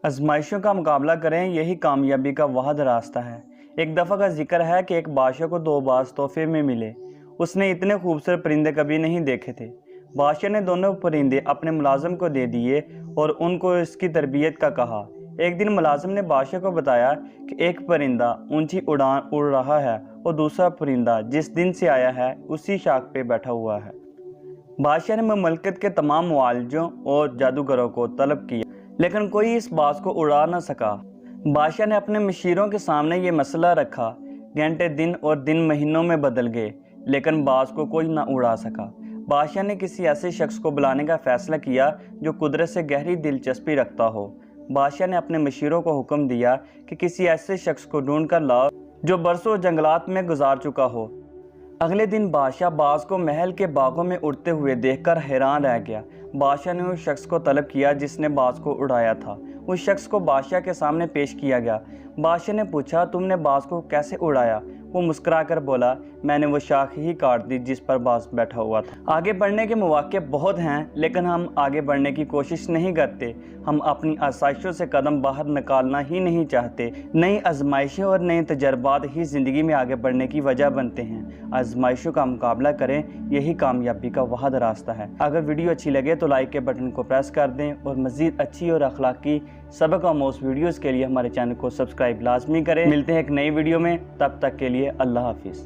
आजमाइशों का मुकाबला करें, यही कामयाबी का वाहिद रास्ता है। एक दफ़ा का जिक्र है कि एक बादशाह को 2 बाज तोहफे में मिले। उसने इतने खूबसूरत परिंदे कभी नहीं देखे थे। बादशाह ने दोनों परिंदे अपने मुलाजिम को दे दिए और उनको इसकी तरबियत का कहा। एक दिन मुलाजिम ने बादशाह को बताया कि एक परिंदा ऊंची उड़ान उड़ रहा है और दूसरा परिंदा जिस दिन से आया है उसी शाख पे बैठा हुआ है। बादशाह ने ममलकत के तमाम मुआलजों और जादूगरों को तलब किया, लेकिन कोई इस बाज को उड़ा न सका। बादशाह ने अपने मशीरों के सामने ये मसला रखा। घंटे दिन और दिन महीनों में बदल गए, लेकिन बाज को कोई न उड़ा सका। बादशाह ने किसी ऐसे शख्स को बुलाने का फ़ैसला किया जो कुदरत से गहरी दिलचस्पी रखता हो। बादशाह ने अपने मशीरों को हुक्म दिया कि किसी ऐसे शख्स को ढूंढ कर लाओ जो बरसों जंगलात में गुजार चुका हो। अगले दिन बादशाह बाज को महल के बागों में उड़ते हुए देखकर हैरान रह गया। बादशाह ने उस शख्स को तलब किया जिसने बाज को उड़ाया था। उस शख्स को बादशाह के सामने पेश किया गया। बादशाह ने पूछा, तुमने बाज को कैसे उड़ाया? वो मुस्कुराकर बोला, मैंने वो शाख ही काट दी जिस पर बाज बैठा हुआ था। आगे बढ़ने के मौके बहुत हैं, लेकिन हम आगे बढ़ने की कोशिश नहीं करते। हम अपनी आसाइशों से कदम बाहर निकालना ही नहीं चाहते। नई आजमाइशें और नए तजर्बात ही ज़िंदगी में आगे बढ़ने की वजह बनते हैं। आजमाइशों का मुकाबला करें, यही कामयाबी का वाहिद रास्ता है। अगर वीडियो अच्छी लगे तो लाइक के बटन को प्रेस कर दें और मज़ीद अच्छी और अखलाकी सबक आमोज़ वीडियोज़ के लिए हमारे चैनल को सब्सक्राइब लाजमी करें। मिलते हैं एक नई वीडियो में, तब तक के लिए अल्लाह हाफिज़।